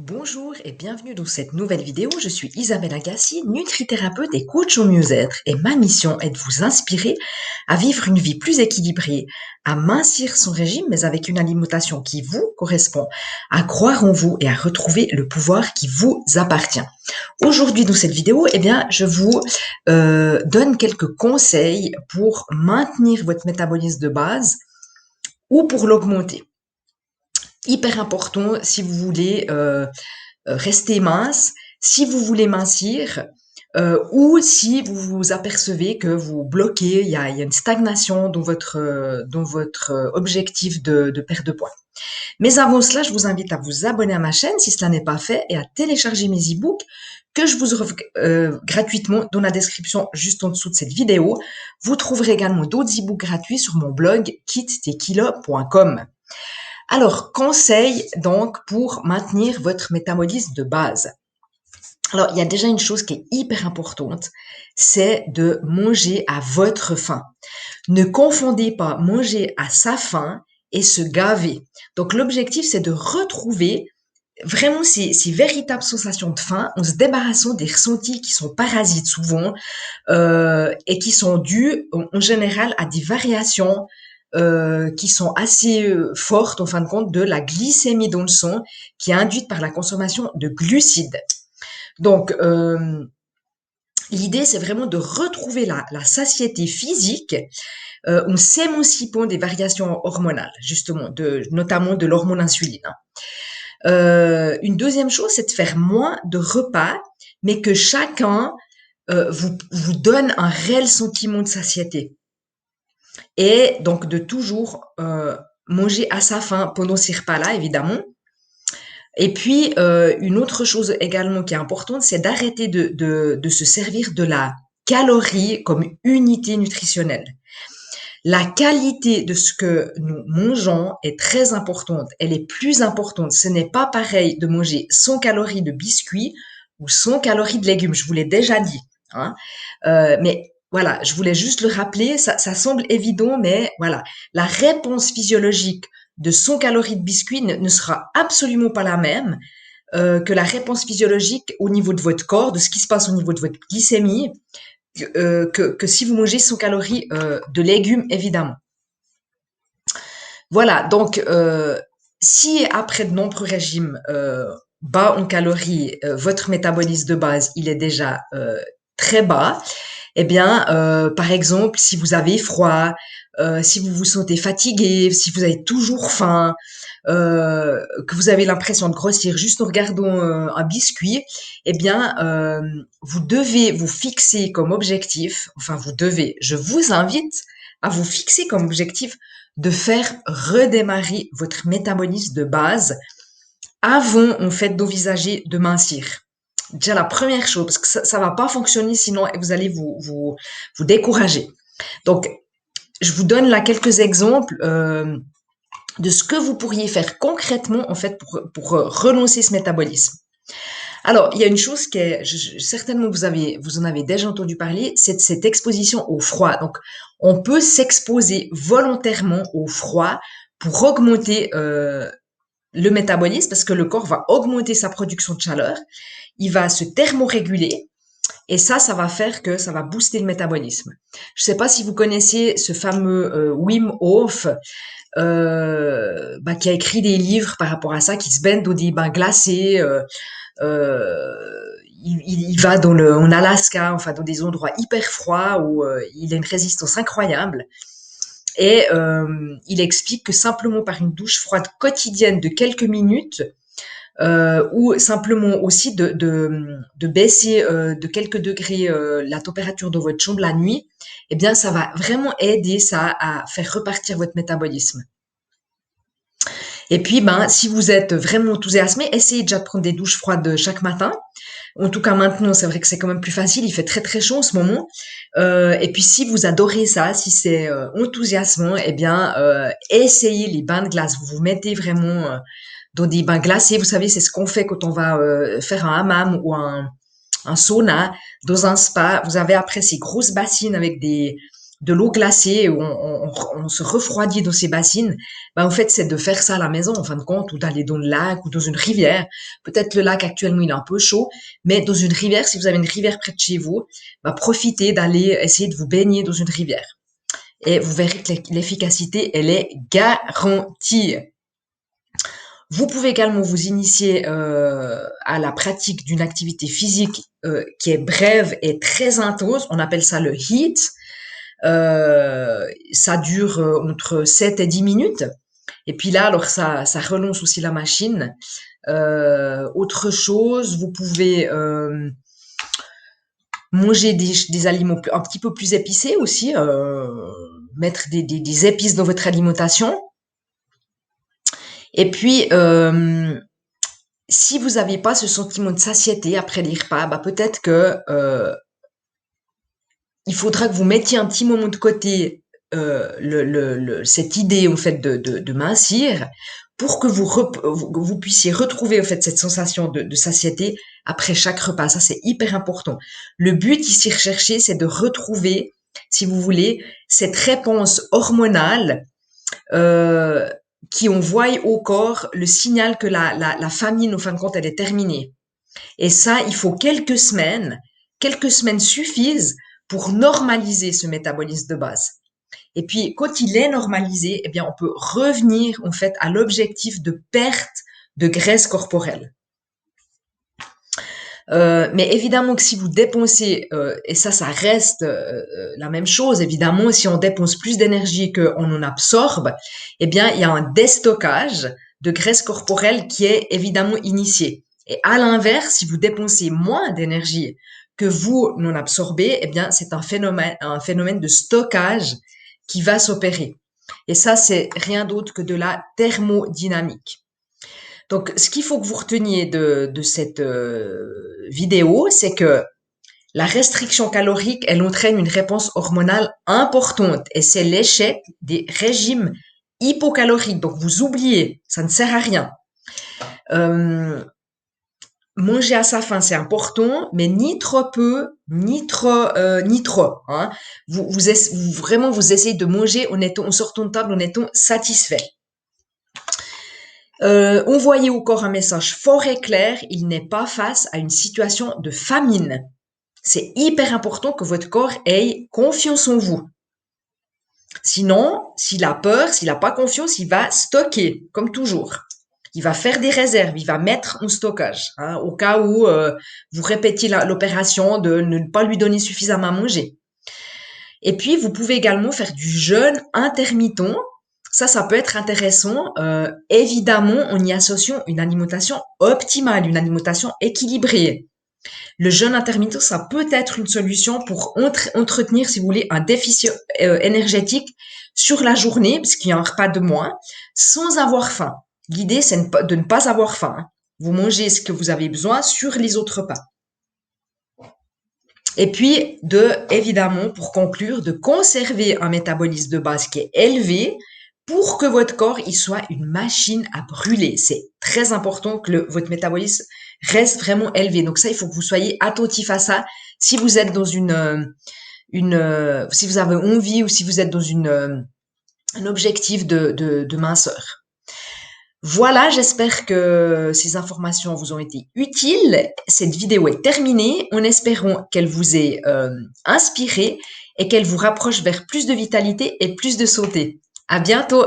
Bonjour et bienvenue dans cette nouvelle vidéo. Je suis Isabelle Agassi, nutrithérapeute et coach au mieux-être et ma mission est de vous inspirer à vivre une vie plus équilibrée, à mincir son régime mais avec une alimentation qui vous correspond, à croire en vous et à retrouver le pouvoir qui vous appartient. Aujourd'hui dans cette vidéo, je vous donne quelques conseils pour maintenir votre métabolisme de base ou pour l'augmenter. Hyper important si vous voulez rester mince, si vous voulez mincir, ou si vous vous apercevez que vous bloquez, il y a une stagnation dans votre objectif de perte de poids. Mais avant cela, je vous invite à vous abonner à ma chaîne si cela n'est pas fait et à télécharger mes e-books que je vous offre gratuitement dans la description juste en dessous de cette vidéo. Vous trouverez également d'autres e-books gratuits sur mon blog kittekilos.com. Alors, conseil donc pour maintenir votre métabolisme de base. Alors, il y a déjà une chose qui est hyper importante, c'est de manger à votre faim. Ne confondez pas manger à sa faim et se gaver. Donc, l'objectif, c'est de retrouver vraiment ces véritables sensations de faim en se débarrassant des ressentis qui sont parasites souvent et qui sont dus en général à des variations qui sont assez fortes en fin de compte de la glycémie dans le sang qui est induite par la consommation de glucides. Donc, l'idée, c'est vraiment de retrouver la satiété physique en s'émancipant des variations hormonales, justement, notamment de l'hormone insuline. Une deuxième chose, c'est de faire moins de repas, mais que chacun vous donne un réel sentiment de satiété. Et donc, de toujours manger à sa faim pendant ces repas-là, évidemment. Et puis, une autre chose également qui est importante, c'est d'arrêter de se servir de la calorie comme unité nutritionnelle. La qualité de ce que nous mangeons est très importante. Elle est plus importante. Ce n'est pas pareil de manger 100 calories de biscuits ou 100 calories de légumes. Je vous l'ai déjà dit. Hein. Mais voilà, je voulais juste le rappeler. Ça semble évident, mais voilà. La réponse physiologique de 100 calories de biscuits ne sera absolument pas la même que la réponse physiologique au niveau de votre corps, de ce qui se passe au niveau de votre glycémie, que si vous mangez 100 calories de légumes, évidemment. Voilà, donc si après de nombreux régimes bas en calories, votre métabolisme de base, il est déjà très bas, par exemple, si vous avez froid, si vous vous sentez fatigué, si vous avez toujours faim, que vous avez l'impression de grossir juste en regardant un biscuit, vous devez vous fixer comme objectif, je vous invite à vous fixer comme objectif de faire redémarrer votre métabolisme de base avant, en fait, d'envisager de mincir. Déjà la première chose, parce que ça va pas fonctionner sinon vous allez vous décourager. Donc, je vous donne là quelques exemples de ce que vous pourriez faire concrètement en fait pour relancer ce métabolisme. Alors, il y a une chose qui est, certainement vous en avez déjà entendu parler, c'est cette exposition au froid. Donc, on peut s'exposer volontairement au froid pour augmenter le métabolisme parce que le corps va augmenter sa production de chaleur, il va se thermoréguler et ça va faire que ça va booster le métabolisme. Je ne sais pas si vous connaissez ce fameux Wim Hof qui a écrit des livres par rapport à ça, qui se baigne dans des bains glacés. Il va en Alaska, enfin dans des endroits hyper froids où il a une résistance incroyable. Et il explique que simplement par une douche froide quotidienne de quelques minutes, ou simplement aussi de baisser de quelques degrés la température de votre chambre la nuit, ça va vraiment aider ça à faire repartir votre métabolisme. Et puis, si vous êtes vraiment enthousiasmé, essayez déjà de prendre des douches froides chaque matin. En tout cas, maintenant, c'est vrai que c'est quand même plus facile. Il fait très, très chaud en ce moment. Et puis, si vous adorez ça, si c'est enthousiasmant, essayez les bains de glace. Vous vous mettez vraiment dans des bains glacés. Vous savez, c'est ce qu'on fait quand on va faire un hammam ou un sauna dans un spa. Vous avez après ces grosses bassines avec de l'eau glacée où on se refroidit dans ces bassines, ben, en fait, c'est de faire ça à la maison, en fin de compte, ou d'aller dans le lac ou dans une rivière. Peut-être le lac actuellement, il est un peu chaud, mais dans une rivière, si vous avez une rivière près de chez vous, ben, profitez d'aller essayer de vous baigner dans une rivière. Et vous verrez que l'efficacité, elle est garantie. Vous pouvez également vous initier à la pratique d'une activité physique qui est brève et très intense. On appelle ça le HIIT. Ça dure entre 7 et 10 minutes. Et puis là, alors ça relance aussi la machine. Autre chose, vous pouvez manger des aliments un petit peu plus épicés aussi, mettre des épices dans votre alimentation. Et puis, si vous n'avez pas ce sentiment de satiété après les repas, bah peut-être que il faudra que vous mettiez un petit moment de côté cette idée en fait de mincir pour que vous puissiez retrouver en fait cette sensation de satiété après chaque repas. Ça c'est hyper important. Le but ici recherché, c'est de retrouver, si vous voulez, cette réponse hormonale euh, qui envoie au corps le signal que la famine, en fin de compte, elle est terminée. Et ça, il faut quelques semaines. Quelques semaines suffisent pour normaliser ce métabolisme de base. Et puis, quand il est normalisé, eh bien, on peut revenir, en fait, à l'objectif de perte de graisse corporelle. Mais évidemment que si vous dépensez, et ça reste la même chose, évidemment, si on dépense plus d'énergie qu'on en absorbe, eh bien, il y a un déstockage de graisse corporelle qui est évidemment initié. Et à l'inverse, si vous dépensez moins d'énergie que vous n'en absorbez, eh bien, c'est un phénomène de stockage qui va s'opérer. Et ça, c'est rien d'autre que de la thermodynamique. Donc, ce qu'il faut que vous reteniez de cette vidéo, c'est que la restriction calorique, elle entraîne une réponse hormonale importante et c'est l'échec des régimes hypocaloriques. Donc, vous oubliez, ça ne sert à rien. Manger à sa faim, c'est important, mais ni trop peu, ni trop. Hein. Vraiment, vous essayez de manger en sortant de table en étant satisfait. Envoyez au corps un message fort et clair, il n'est pas face à une situation de famine. C'est hyper important que votre corps ait confiance en vous. Sinon, s'il a peur, s'il n'a pas confiance, il va stocker, comme toujours. Il va faire des réserves, il va mettre en stockage, hein, au cas où vous répétiez l'opération de ne pas lui donner suffisamment à manger. Et puis, vous pouvez également faire du jeûne intermittent. Ça peut être intéressant. Évidemment, en y associant une alimentation optimale, une alimentation équilibrée. Le jeûne intermittent, ça peut être une solution pour entretenir, si vous voulez, un déficit énergétique sur la journée, puisqu'il y a un repas de moins, sans avoir faim. L'idée, c'est de ne pas avoir faim. Hein. Vous mangez ce que vous avez besoin sur les autres repas. Et puis, évidemment, pour conclure, de conserver un métabolisme de base qui est élevé pour que votre corps il soit une machine à brûler. C'est très important que votre métabolisme reste vraiment élevé. Donc ça, il faut que vous soyez attentif à ça. Si vous êtes dans si vous avez envie ou si vous êtes dans un objectif de minceur. Voilà, j'espère que ces informations vous ont été utiles. Cette vidéo est terminée en espérant qu'elle vous ait inspiré et qu'elle vous rapproche vers plus de vitalité et plus de santé. À bientôt!